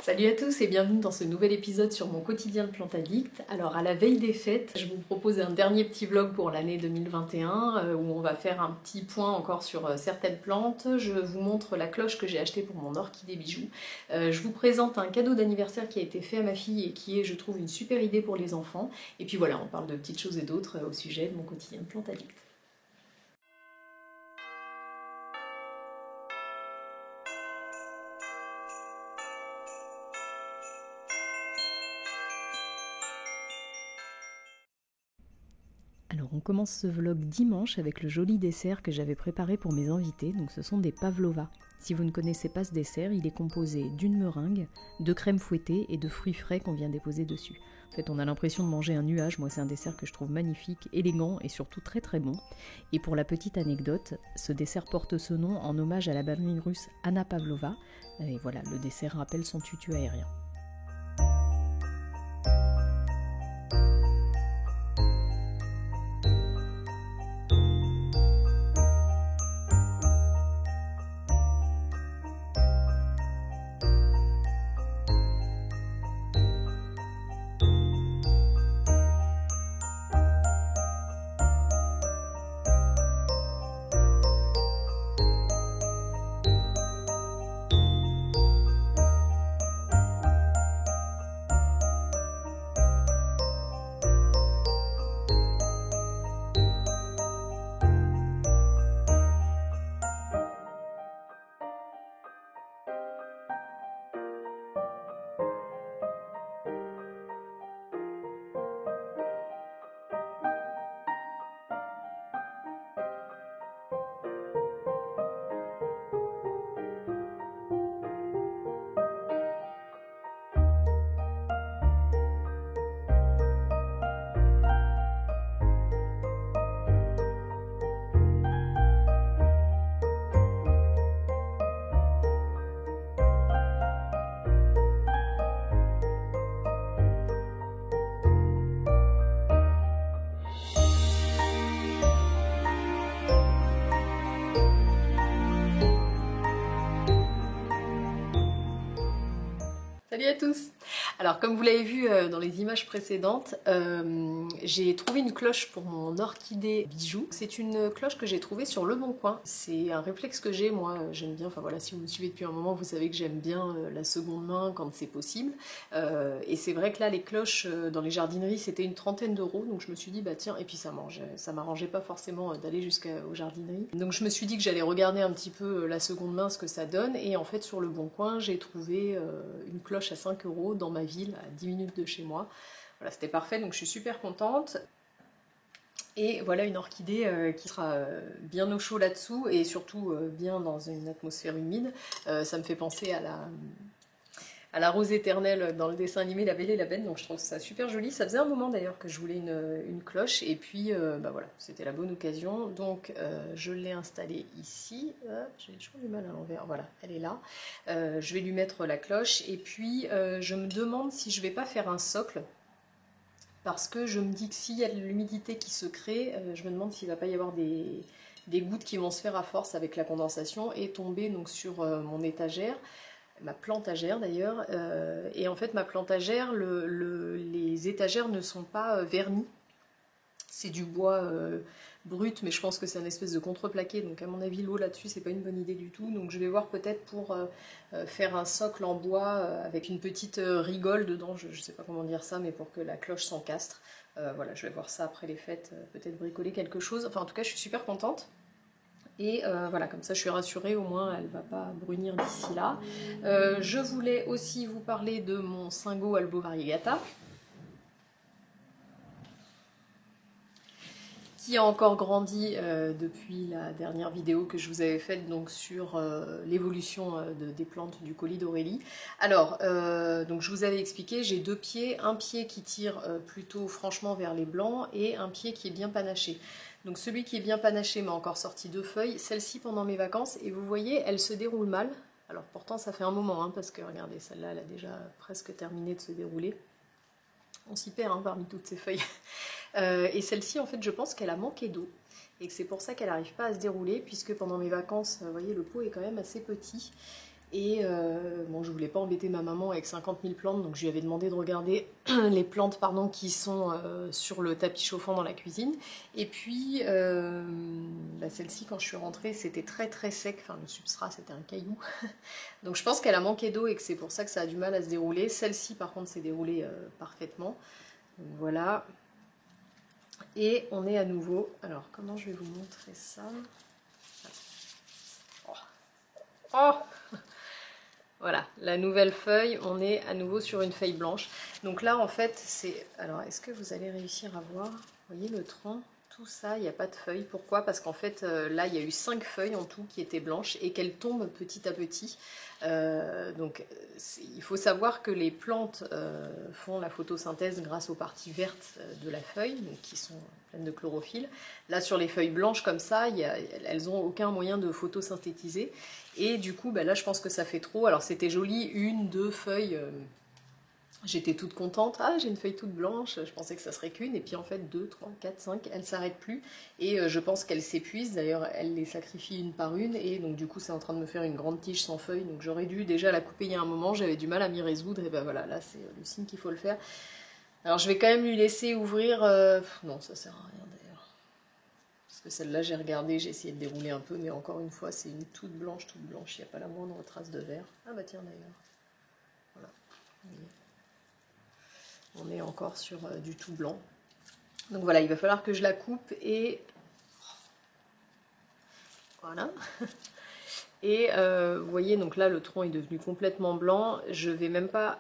Salut à tous et bienvenue dans ce nouvel épisode sur mon quotidien de Plante Addict. Alors à la veille des fêtes, je vous propose un dernier petit vlog pour l'année 2021 où on va faire un petit point encore sur certaines plantes. Je vous montre la cloche que j'ai achetée pour mon orchidée bijou. Je vous présente un cadeau d'anniversaire qui a été fait à ma fille et qui est, je trouve, une super idée pour les enfants. Et puis voilà, on parle de petites choses et d'autres au sujet de mon quotidien de Plante Addict. Alors on commence ce vlog dimanche avec le joli dessert que j'avais préparé pour mes invités, donc ce sont des pavlovas. Si vous ne connaissez pas ce dessert, il est composé d'une meringue, de crème fouettée et de fruits frais qu'on vient déposer dessus. En fait on a l'impression de manger un nuage, moi c'est un dessert que je trouve magnifique, élégant et surtout très très bon. Et pour la petite anecdote, ce dessert porte ce nom en hommage à la ballerine russe Anna Pavlova, et voilà, le dessert rappelle son tutu aérien. Salut à tous! Alors comme vous l'avez vu dans les images précédentes, j'ai trouvé une cloche pour mon orchidée bijou. C'est une cloche que j'ai trouvée sur Le Bon Coin. C'est un réflexe que j'ai, moi j'aime bien, enfin voilà, si vous me suivez depuis un moment, vous savez que j'aime bien la seconde main quand c'est possible. Et c'est vrai que là les cloches dans les jardineries c'était une trentaine d'euros, donc je me suis dit bah tiens, et puis ça m'arrangeait pas forcément d'aller jusqu'aux jardineries. Donc je me suis dit que j'allais regarder un petit peu la seconde main ce que ça donne, et en fait sur Le Bon Coin j'ai trouvé une cloche à 5 euros dans ma ville, à 10 minutes de chez moi. Voilà, c'était parfait, donc je suis super contente. Et voilà une orchidée qui sera bien au chaud là-dessous et surtout bien dans une atmosphère humide. Ça me fait penser à la rose éternelle dans le dessin animé La Belle et la Bête, donc je trouve ça super joli. Ça faisait un moment d'ailleurs que je voulais une cloche, et puis bah voilà, c'était la bonne occasion. Donc je l'ai installée ici. J'ai toujours du mal à l'envers, voilà, elle est là. Je vais lui mettre la cloche, et puis je me demande si je vais pas faire un socle, parce que je me dis que s'il y a de l'humidité qui se crée, je me demande s'il va pas y avoir des gouttes qui vont se faire à force avec la condensation et tomber donc sur mon étagère. Ma plantagère d'ailleurs, et en fait ma plantagère, les étagères ne sont pas vernies, c'est du bois brut, mais je pense que c'est un espèce de contreplaqué, donc à mon avis l'eau là-dessus c'est pas une bonne idée du tout, donc je vais voir peut-être pour faire un socle en bois avec une petite rigole dedans, je sais pas comment dire ça, mais pour que la cloche s'encastre. Voilà, je vais voir ça après les fêtes, peut-être bricoler quelque chose, enfin en tout cas je suis super contente. Et voilà, comme ça je suis rassurée, au moins elle ne va pas brunir d'ici là. Je voulais aussi vous parler de mon Singo Albo Variegata, qui a encore grandi depuis la dernière vidéo que je vous avais faite donc sur l'évolution des plantes du colis d'Aurélie. Alors, donc je vous avais expliqué, j'ai deux pieds, un pied qui tire plutôt franchement vers les blancs et un pied qui est bien panaché. Donc celui qui est bien panaché m'a encore sorti deux feuilles, celle-ci pendant mes vacances, et vous voyez, elle se déroule mal. Alors pourtant ça fait un moment, hein, parce que regardez, celle-là elle a déjà presque terminé de se dérouler. On s'y perd hein, parmi toutes ces feuilles. Et celle-ci, en fait, je pense qu'elle a manqué d'eau. Et que c'est pour ça qu'elle n'arrive pas à se dérouler, puisque pendant mes vacances, vous voyez, le pot est quand même assez petit. Et bon, je voulais pas embêter ma maman avec 50 000 plantes, donc je lui avais demandé de regarder les plantes pardon, qui sont sur le tapis chauffant dans la cuisine. Et puis, bah, celle-ci, quand je suis rentrée, c'était très très sec, enfin le substrat c'était un caillou. Donc je pense qu'elle a manqué d'eau et que c'est pour ça que ça a du mal à se dérouler. Celle-ci par contre s'est déroulée parfaitement. Donc voilà. Et on est à nouveau, alors comment je vais vous montrer ça? Oh, voilà, la nouvelle feuille, on est à nouveau sur une feuille blanche. Donc là, en fait, c'est... Alors, est-ce que vous allez réussir à voir? Vous voyez le tronc? Tout ça, il n'y a pas de feuilles. Pourquoi? Parce qu'en fait, là, il y a eu 5 feuilles en tout qui étaient blanches et qu'elles tombent petit à petit. Donc, il faut savoir que les plantes font la photosynthèse grâce aux parties vertes de la feuille, donc qui sont pleines de chlorophylle. Là, sur les feuilles blanches comme ça, elles n'ont aucun moyen de photosynthétiser. Et du coup, bah là, je pense que ça fait trop. Alors, c'était joli, 1, 2 feuilles. J'étais toute contente. Ah, j'ai une feuille toute blanche. Je pensais que ça serait qu'une. Et puis, en fait, 2, 3, 4, 5, elles ne s'arrêtent plus. Et je pense qu'elles s'épuisent. D'ailleurs, elle les sacrifie une par une. Et donc, du coup, c'est en train de me faire une grande tige sans feuilles. Donc, j'aurais dû déjà la couper il y a un moment. J'avais du mal à m'y résoudre. Et ben voilà, là, c'est le signe qu'il faut le faire. Alors, je vais quand même lui laisser ouvrir. Non, ça sert à rien d'ailleurs. Parce que celle-là, j'ai regardé, j'ai essayé de dérouler un peu, mais encore une fois, c'est une toute blanche, toute blanche. Il n'y a pas la moindre trace de vert. Ah bah tiens d'ailleurs. Voilà. On est encore sur du tout blanc. Donc voilà, il va falloir que je la coupe et... Voilà. Et vous voyez, donc là, le tronc est devenu complètement blanc. Je vais même pas...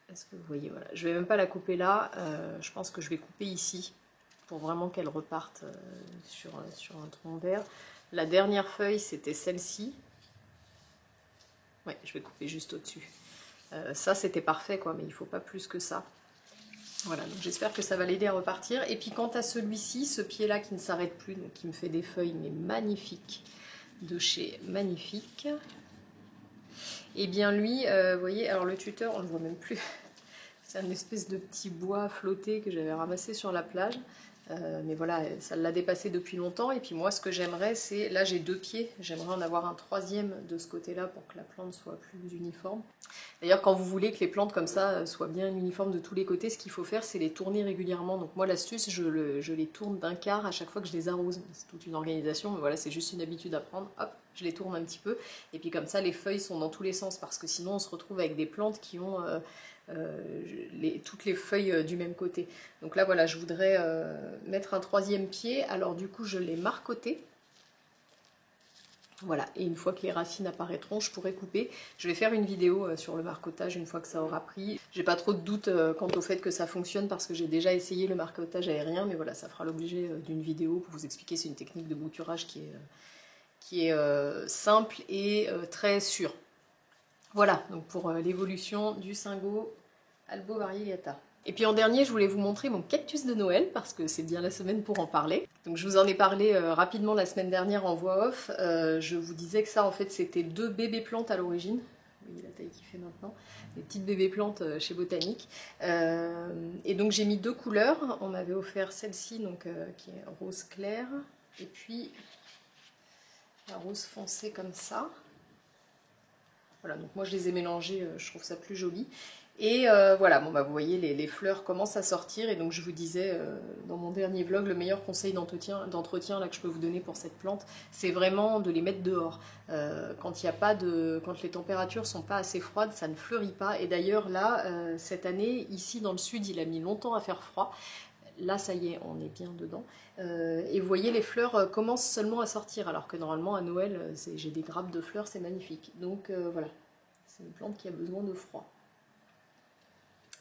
Est-ce que vous voyez? Voilà. Je vais même pas la couper là. Je pense que je vais couper ici, pour vraiment qu'elle reparte sur un tronc vert. La dernière feuille, c'était celle-ci. Ouais, je vais couper juste au-dessus. Ça, c'était parfait, quoi, mais il ne faut pas plus que ça. Voilà, donc j'espère que ça va l'aider à repartir. Et puis quant à celui-ci, ce pied-là qui ne s'arrête plus, donc qui me fait des feuilles, mais magnifiques, de chez Magnifique. Et bien lui, vous voyez, alors le tuteur, on ne le voit même plus. C'est un espèce de petit bois flotté que j'avais ramassé sur la plage. Mais voilà, ça l'a dépassé depuis longtemps. Et puis moi, ce que j'aimerais, c'est... Là, j'ai 2 pieds. J'aimerais en avoir un 3e de ce côté-là pour que la plante soit plus uniforme. D'ailleurs, quand vous voulez que les plantes comme ça soient bien uniformes de tous les côtés, ce qu'il faut faire, c'est les tourner régulièrement. Donc moi, l'astuce, je les tourne d'un quart à chaque fois que je les arrose. C'est toute une organisation, mais voilà, c'est juste une habitude à prendre. Hop, je les tourne un petit peu. Et puis comme ça, les feuilles sont dans tous les sens. Parce que sinon, on se retrouve avec des plantes qui ont... toutes les feuilles du même côté. Donc là voilà, je voudrais mettre un 3e pied, alors du coup je l'ai marcoté. Voilà, et une fois que les racines apparaîtront, je pourrai couper. Je vais faire une vidéo sur le marcotage une fois que ça aura pris. J'ai pas trop de doute quant au fait que ça fonctionne parce que j'ai déjà essayé le marcotage aérien, mais voilà, ça fera l'objet d'une vidéo pour vous expliquer. C'est une technique de bouturage qui est simple et très sûre. Voilà, donc pour l'évolution du Cingo Albo Variegata. Et puis en dernier, je voulais vous montrer mon cactus de Noël, parce que c'est bien la semaine pour en parler. Donc je vous en ai parlé rapidement la semaine dernière en voix off. Je vous disais que ça, en fait, c'était 2 bébés plantes à l'origine. Vous voyez la taille qu'il fait maintenant. Des petites bébés plantes chez Botanique. Et donc j'ai mis 2 couleurs. On m'avait offert celle-ci, donc qui est rose clair. Et puis la rose foncée comme ça. Voilà, donc moi je les ai mélangés, je trouve ça plus joli. Et voilà, bon bah vous voyez, les fleurs commencent à sortir. Et donc je vous disais dans mon dernier vlog, le meilleur conseil d'entretien là que je peux vous donner pour cette plante, c'est vraiment de les mettre dehors. Quand il y a pas de, quand les températures sont pas assez froides, ça ne fleurit pas. Et d'ailleurs là, cette année, ici dans le sud, il a mis longtemps à faire froid. Là, ça y est, on est bien dedans. Et vous voyez, les fleurs commencent seulement à sortir, alors que normalement, à Noël, j'ai des grappes de fleurs, c'est magnifique. Donc voilà, c'est une plante qui a besoin de froid.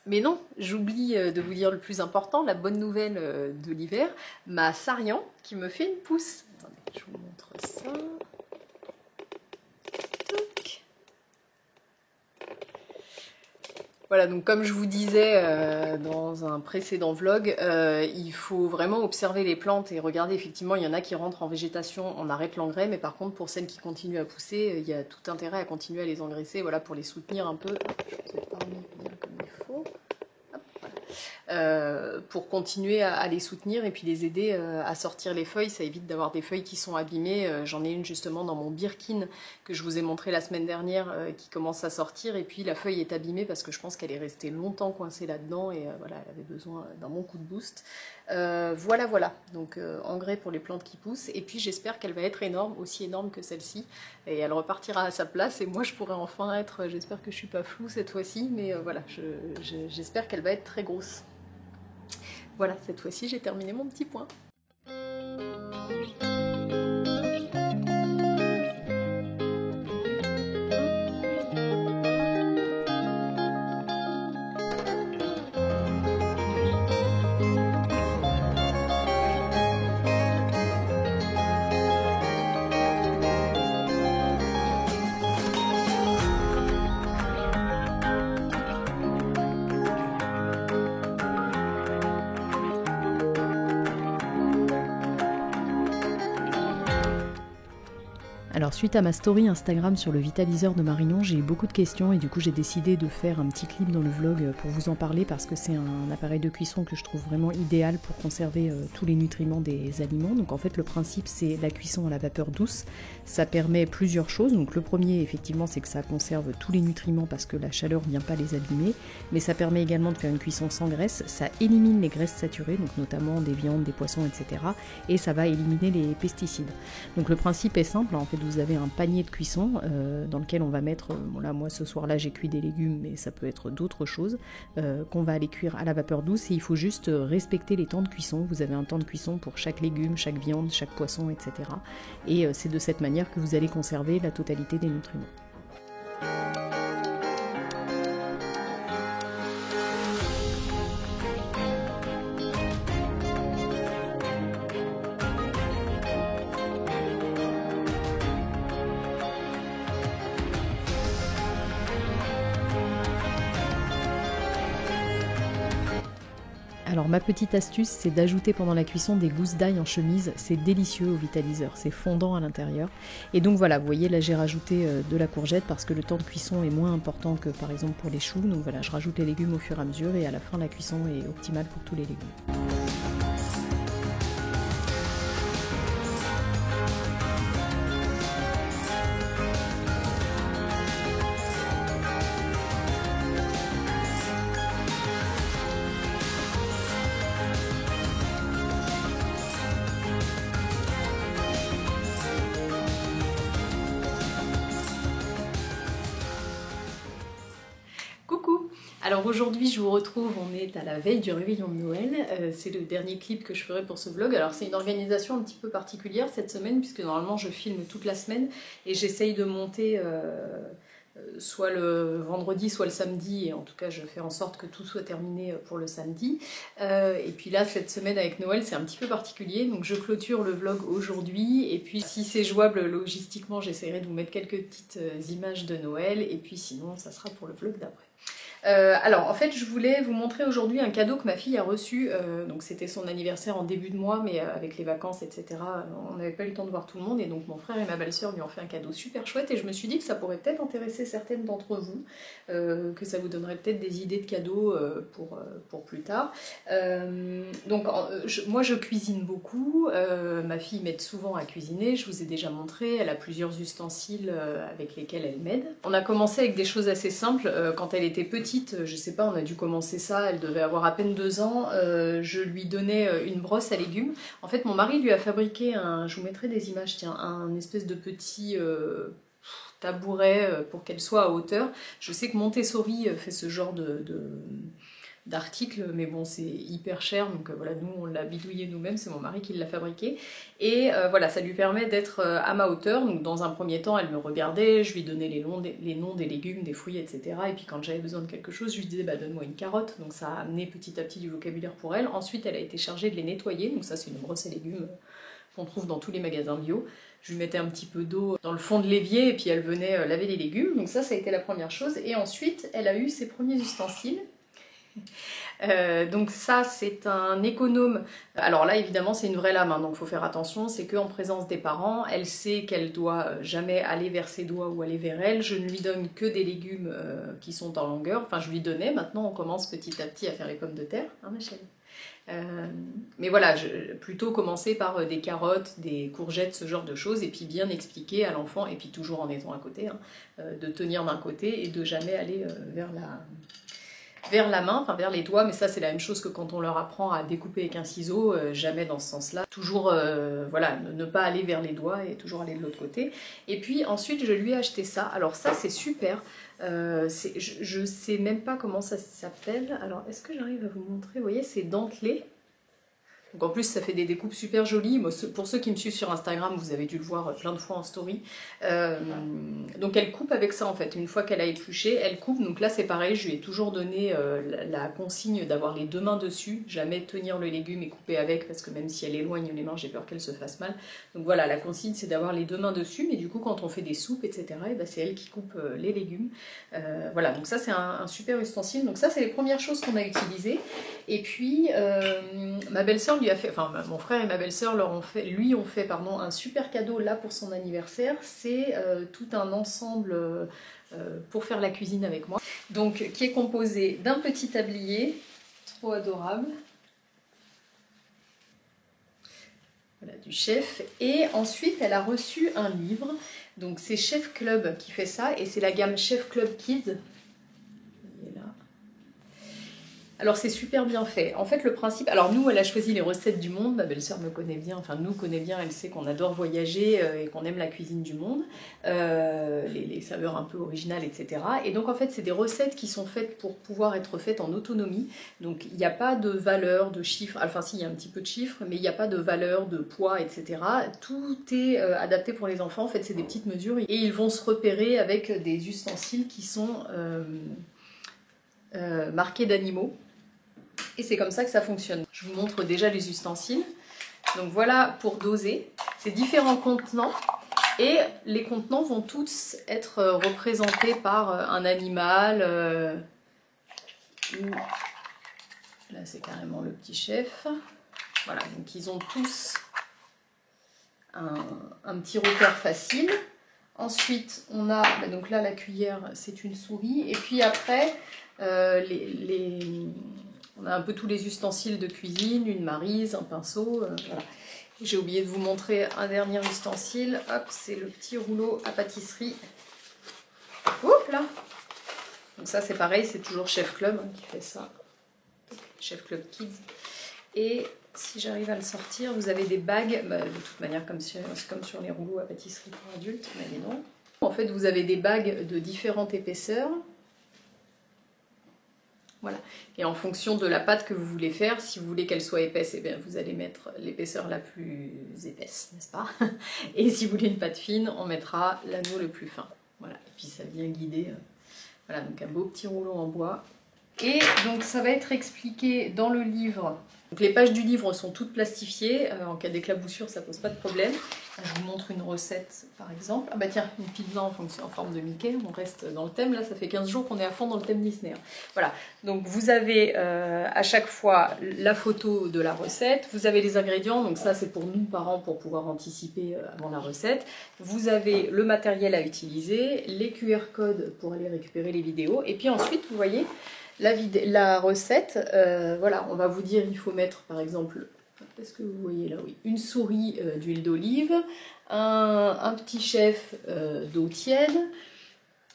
Mais non, j'oublie de vous dire le plus important, la bonne nouvelle de l'hiver, ma Sarian qui me fait une pousse. Attendez, je vous montre ça. Toc. Voilà, donc comme je vous disais dans un précédent vlog, il faut vraiment observer les plantes et regarder, effectivement, il y en a qui rentrent en végétation, on arrête l'engrais, mais par contre pour celles qui continuent à pousser, il y a tout intérêt à continuer à les engraisser, voilà, pour les soutenir un peu. Je vous ai pas remis bien comme il faut. Hop, pour continuer à les soutenir et puis les aider à sortir les feuilles. Ça évite d'avoir des feuilles qui sont abîmées. J'en ai une justement dans mon Birkin que je vous ai montré la semaine dernière qui commence à sortir, et puis la feuille est abîmée parce que je pense qu'elle est restée longtemps coincée là-dedans et voilà, elle avait besoin d'un bon coup de boost. Voilà, donc engrais pour les plantes qui poussent, et puis j'espère qu'elle va être énorme, aussi énorme que celle-ci, et elle repartira à sa place et moi je pourrai enfin être, j'espère que je suis pas floue cette fois-ci, mais voilà, j'espère qu'elle va être très grosse. Voilà, cette fois-ci j'ai terminé mon petit point. Alors suite à ma story Instagram sur le vitaliseur de Marion, j'ai eu beaucoup de questions et du coup j'ai décidé de faire un petit clip dans le vlog pour vous en parler parce que c'est un appareil de cuisson que je trouve vraiment idéal pour conserver tous les nutriments des aliments. Donc en fait le principe c'est la cuisson à la vapeur douce. Ça permet plusieurs choses. Donc le premier effectivement c'est que ça conserve tous les nutriments parce que la chaleur ne vient pas les abîmer, mais ça permet également de faire une cuisson sans graisse. Ça élimine les graisses saturées, donc notamment des viandes, des poissons, etc. Et ça va éliminer les pesticides. Donc le principe est simple, en fait vous avez un panier de cuisson dans lequel on va mettre, bon là moi ce soir là j'ai cuit des légumes mais ça peut être d'autres choses, qu'on va aller cuire à la vapeur douce, et il faut juste respecter les temps de cuisson. Vous avez un temps de cuisson pour chaque légume, chaque viande, chaque poisson, etc. Et c'est de cette manière que vous allez conserver la totalité des nutriments. Alors ma petite astuce, c'est d'ajouter pendant la cuisson des gousses d'ail en chemise. C'est délicieux au vitaliseur, c'est fondant à l'intérieur. Et donc voilà, vous voyez là j'ai rajouté de la courgette parce que le temps de cuisson est moins important que par exemple pour les choux. Donc voilà, je rajoute les légumes au fur et à mesure et à la fin la cuisson est optimale pour tous les légumes. Coucou! Alors aujourd'hui je vous retrouve, on est à la veille du réveillon de Noël, c'est le dernier clip que je ferai pour ce vlog. Alors c'est une organisation un petit peu particulière cette semaine puisque normalement je filme toute la semaine et j'essaye de monter soit le vendredi soit le samedi, et en tout cas je fais en sorte que tout soit terminé pour le samedi. Et puis là cette semaine avec Noël c'est un petit peu particulier, donc je clôture le vlog aujourd'hui, et puis si c'est jouable logistiquement j'essaierai de vous mettre quelques petites images de Noël, et puis sinon ça sera pour le vlog d'après. Alors en fait je voulais vous montrer aujourd'hui un cadeau que ma fille a reçu, donc c'était son anniversaire en début de mois, mais avec les vacances etc on n'avait pas eu le temps de voir tout le monde, et donc mon frère et ma belle-sœur lui ont fait un cadeau super chouette, et je me suis dit que ça pourrait peut-être intéresser certaines d'entre vous, que ça vous donnerait peut-être des idées de cadeaux pour plus tard. Moi je cuisine beaucoup, ma fille m'aide souvent à cuisiner, je vous ai déjà montré, elle a plusieurs ustensiles avec lesquels elle m'aide. On a commencé avec des choses assez simples, quand elle était petite, je sais pas, on a dû commencer ça, elle devait avoir à peine 2 ans, je lui donnais une brosse à légumes. En fait mon mari lui a fabriqué je vous mettrai des images, tiens, un espèce de petit tabouret pour qu'elle soit à hauteur. Je sais que Montessori fait ce genre d'articles, mais bon c'est hyper cher, donc voilà, nous on l'a bidouillé nous-mêmes, c'est mon mari qui l'a fabriqué, et voilà, ça lui permet d'être à ma hauteur. Donc dans un premier temps elle me regardait, je lui donnais les noms des légumes, des fruits, etc. Et puis quand j'avais besoin de quelque chose je lui disais bah donne-moi une carotte, donc ça a amené petit à petit du vocabulaire pour elle. Ensuite elle a été chargée de les nettoyer, donc ça c'est une brosse à légumes qu'on trouve dans tous les magasins bio. Je lui mettais un petit peu d'eau dans le fond de l'évier et puis elle venait laver les légumes, donc ça a été la première chose. Et ensuite elle a eu ses premiers ustensiles. Donc ça c'est un économe. Alors là évidemment c'est une vraie lame, hein, donc il faut faire attention, c'est qu'en présence des parents, elle sait qu'elle doit jamais aller vers ses doigts ou aller vers elle. Je ne lui donne que des légumes qui sont en longueur, enfin je lui donnais, maintenant on commence petit à petit à faire les pommes de terre, hein ma chérie. Mais voilà, plutôt commencer par des carottes, des courgettes, ce genre de choses, et puis bien expliquer à l'enfant, et puis toujours en étant à côté, hein, de tenir d'un côté et de jamais aller vers la main, enfin vers les doigts, mais ça c'est la même chose que quand on leur apprend à découper avec un ciseau, jamais dans ce sens-là. Toujours, voilà, ne pas aller vers les doigts et toujours aller de l'autre côté. Et puis ensuite je lui ai acheté ça, alors ça c'est super, je sais même pas comment ça s'appelle, alors est-ce que j'arrive à vous montrer, vous voyez c'est dentelé. Donc en plus ça fait des découpes super jolies. Moi, pour ceux qui me suivent sur Instagram, vous avez dû le voir plein de fois en story. Donc elle coupe avec ça en fait, une fois qu'elle a épluché, elle coupe. Donc là c'est pareil, je lui ai toujours donné la consigne d'avoir les deux mains dessus, jamais tenir le légume et couper avec, parce que même si elle éloigne les mains, j'ai peur qu'elle se fasse mal. Donc voilà, la consigne c'est d'avoir les deux mains dessus, mais du coup quand on fait des soupes, etc., et ben, c'est elle qui coupe les légumes. Voilà, donc ça c'est un super ustensile. Donc ça c'est les premières choses qu'on a utilisées. Et puis ma belle-sœur lui a fait, enfin mon frère et ma belle-sœur lui ont fait un super cadeau là pour son anniversaire. C'est tout un ensemble pour faire la cuisine avec moi. Donc qui est composé d'un petit tablier, trop adorable. Voilà, du chef. Et ensuite elle a reçu un livre. Donc c'est Chef Club qui fait ça et c'est la gamme Chef Club Kids. Alors c'est super bien fait. En fait le principe, alors nous elle a choisi les recettes du monde, ma belle-sœur me connaît bien, enfin nous connaît bien, elle sait qu'on adore voyager et qu'on aime la cuisine du monde, les saveurs un peu originales, etc. Et donc en fait c'est des recettes qui sont faites pour pouvoir être faites en autonomie, donc il n'y a pas de valeur, de chiffres, enfin si il y a un petit peu de chiffres, mais il n'y a pas de valeur, de poids, etc. Tout est adapté pour les enfants, en fait c'est des petites mesures et ils vont se repérer avec des ustensiles qui sont marqués d'animaux. Et c'est comme ça que ça fonctionne. Je vous montre déjà les ustensiles. Donc voilà pour doser. C'est différents contenants. Et les contenants vont tous être représentés par un animal. Là c'est carrément le petit chef. Voilà, donc ils ont tous un petit repère facile. Ensuite on a, donc là la cuillère c'est une souris. Et puis après on a un peu tous les ustensiles de cuisine, une maryse, un pinceau, voilà. J'ai oublié de vous montrer un dernier ustensile, hop, c'est le petit rouleau à pâtisserie. Hop là. Donc ça c'est pareil, c'est toujours Chef Club qui fait ça, Chef Club Kids. Et si j'arrive à le sortir, vous avez des bagues, de toute manière comme sur les rouleaux à pâtisserie pour adultes, mais non. En fait vous avez des bagues de différentes épaisseurs. Voilà. Et en fonction de la pâte que vous voulez faire, si vous voulez qu'elle soit épaisse, eh bien vous allez mettre l'épaisseur la plus épaisse, n'est-ce pas? Et si vous voulez une pâte fine, on mettra l'anneau le plus fin. Voilà. Et puis ça vient guider. Voilà, donc un beau petit rouleau en bois. Et donc ça va être expliqué dans le livre. Donc les pages du livre sont toutes plastifiées, en cas d'éclaboussure ça pose pas de problème. Je vous montre une recette par exemple. Ah bah tiens, une pizza en forme de Mickey, on reste dans le thème, là ça fait 15 jours qu'on est à fond dans le thème Disney. Voilà, donc vous avez à chaque fois la photo de la recette, vous avez les ingrédients, donc ça c'est pour nous parents pour pouvoir anticiper avant la recette. Vous avez le matériel à utiliser, les QR codes pour aller récupérer les vidéos, et puis ensuite vous voyez la recette, voilà, on va vous dire il faut mettre par exemple, est-ce que vous voyez là, oui, une souris d'huile d'olive, un petit chef d'eau tiède,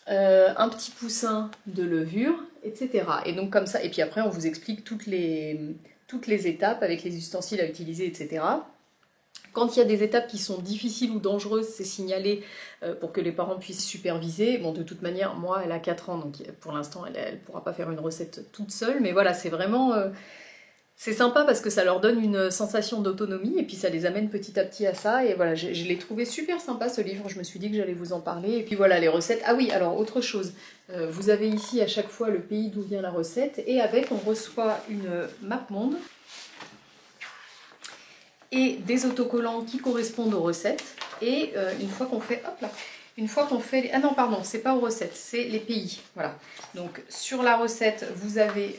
un petit poussin de levure, etc. Et donc comme ça, et puis après on vous explique toutes les étapes avec les ustensiles à utiliser, etc. Quand il y a des étapes qui sont difficiles ou dangereuses, c'est signalé pour que les parents puissent superviser. Bon, de toute manière, moi, elle a 4 ans, donc pour l'instant, elle ne pourra pas faire une recette toute seule. Mais voilà, c'est vraiment... c'est sympa parce que ça leur donne une sensation d'autonomie et puis ça les amène petit à petit à ça. Et voilà, je l'ai trouvé super sympa ce livre, je me suis dit que j'allais vous en parler. Et puis voilà, les recettes. Ah oui, alors autre chose, vous avez ici à chaque fois le pays d'où vient la recette. Et avec, on reçoit une map monde et des autocollants qui correspondent aux recettes. Et une fois qu'on fait, hop là, une fois qu'on fait, ah non pardon, c'est pas aux recettes, c'est les pays, voilà. Donc sur la recette, vous avez,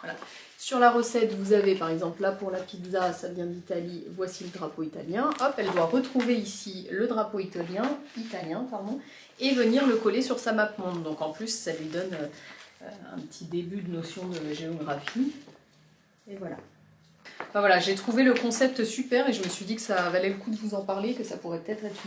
Voilà. Sur la recette, vous avez par exemple là pour la pizza, ça vient d'Italie, voici le drapeau italien. Hop, elle doit retrouver ici le drapeau italien, et venir le coller sur sa map monde. Donc en plus, ça lui donne un petit début de notion de géographie. Et voilà. Enfin, voilà, j'ai trouvé le concept super et je me suis dit que ça valait le coup de vous en parler, que ça pourrait peut-être être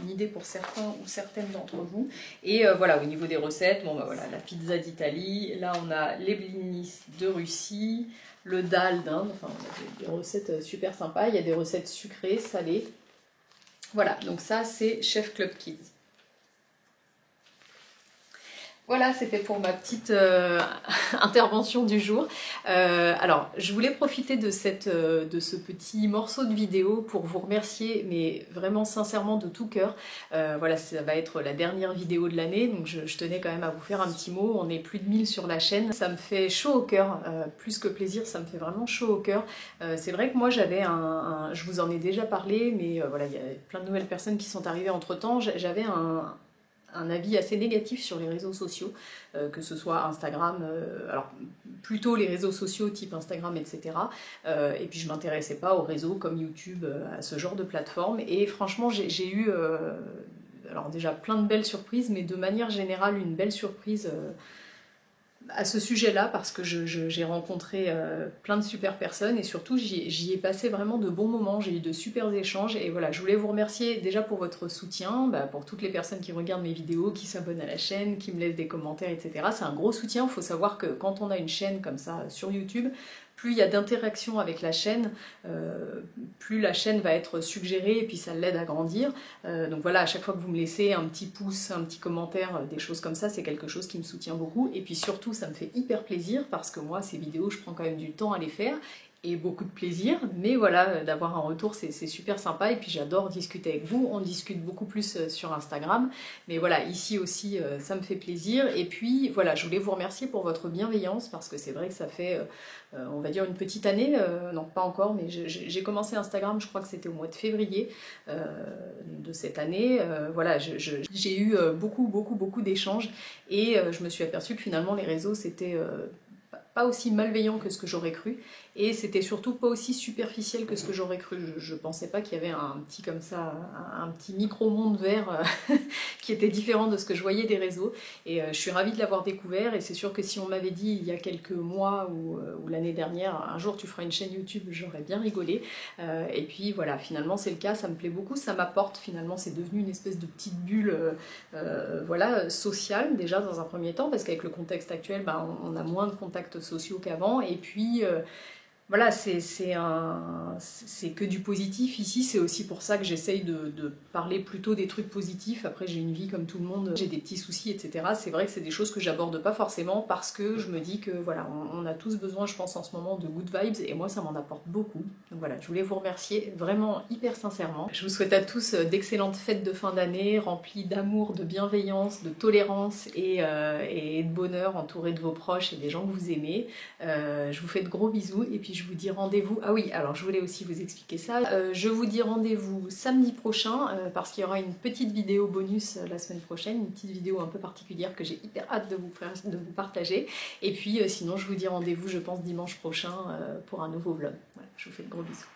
une idée pour certains ou certaines d'entre vous. Et voilà, au niveau des recettes, bon bah voilà, la pizza d'Italie, là on a les blinis de Russie, le dal d'Inde, enfin on a des recettes super sympas, il y a des recettes sucrées, salées. Voilà, donc ça c'est Chef Club Kids. Voilà, c'était pour ma petite intervention du jour. Alors, je voulais profiter de ce petit morceau de vidéo pour vous remercier, mais vraiment sincèrement de tout cœur. Voilà, ça va être la dernière vidéo de l'année, donc je tenais quand même à vous faire un petit mot. On est plus de 1000 sur la chaîne. Ça me fait chaud au cœur, plus que plaisir, ça me fait vraiment chaud au cœur. C'est vrai que moi, j'avais je vous en ai déjà parlé, mais voilà, il y a plein de nouvelles personnes qui sont arrivées entre-temps. J'avais un avis assez négatif sur les réseaux sociaux, que ce soit Instagram, alors plutôt les réseaux sociaux type Instagram, etc. Et puis je m'intéressais pas aux réseaux comme YouTube, à ce genre de plateforme. Et franchement, j'ai eu alors déjà plein de belles surprises, mais de manière générale une belle surprise à ce sujet-là, parce que j'ai rencontré plein de super personnes et surtout j'y ai passé vraiment de bons moments, j'ai eu de super échanges et voilà, je voulais vous remercier déjà pour votre soutien, pour toutes les personnes qui regardent mes vidéos, qui s'abonnent à la chaîne, qui me laissent des commentaires, etc. C'est un gros soutien. Il faut savoir que quand on a une chaîne comme ça sur YouTube, plus il y a d'interaction avec la chaîne, plus la chaîne va être suggérée et puis ça l'aide à grandir. Donc voilà, à chaque fois que vous me laissez un petit pouce, un petit commentaire, des choses comme ça, c'est quelque chose qui me soutient beaucoup. Et puis surtout, ça me fait hyper plaisir parce que moi, ces vidéos, je prends quand même du temps à les faire et beaucoup de plaisir. Mais voilà, d'avoir un retour, c'est super sympa. Et puis j'adore discuter avec vous. On discute beaucoup plus sur Instagram. Mais voilà, ici aussi, ça me fait plaisir. Et puis voilà, je voulais vous remercier pour votre bienveillance parce que c'est vrai que ça fait... on va dire une petite année, non pas encore, mais j'ai commencé Instagram, je crois que c'était au mois de février de cette année. Voilà, j'ai eu beaucoup d'échanges et je me suis aperçue que finalement les réseaux c'était pas aussi malveillant que ce que j'aurais cru et c'était surtout pas aussi superficiel que ce que j'aurais cru. Je pensais pas qu'il y avait un petit comme ça, un petit micro-monde vert qui était différent de ce que je voyais des réseaux et je suis ravie de l'avoir découvert et c'est sûr que si on m'avait dit il y a quelques mois ou l'année dernière, un jour tu feras une chaîne YouTube, j'aurais bien rigolé et puis voilà, finalement c'est le cas, ça me plaît beaucoup, ça m'apporte, finalement c'est devenu une espèce de petite bulle voilà, sociale déjà dans un premier temps parce qu'avec le contexte actuel, on a moins de contacts sociaux qu'avant et puis voilà, c'est que du positif ici, c'est aussi pour ça que j'essaye de parler plutôt des trucs positifs. Après j'ai une vie comme tout le monde, j'ai des petits soucis, etc. C'est vrai que c'est des choses que j'aborde pas forcément parce que je me dis que voilà, on a tous besoin, je pense en ce moment, de good vibes et moi ça m'en apporte beaucoup. Donc voilà, je voulais vous remercier vraiment hyper sincèrement. Je vous souhaite à tous d'excellentes fêtes de fin d'année, remplies d'amour, de bienveillance, de tolérance et de bonheur, entourés de vos proches et des gens que vous aimez. Je vous fais de gros bisous et puis je vous dis rendez-vous, ah oui, alors je voulais aussi vous expliquer ça, je vous dis rendez-vous samedi prochain parce qu'il y aura une petite vidéo bonus la semaine prochaine, une petite vidéo un peu particulière que j'ai hyper hâte de vous partager, et puis sinon je vous dis rendez-vous je pense dimanche prochain pour un nouveau vlog. Voilà, je vous fais de gros bisous.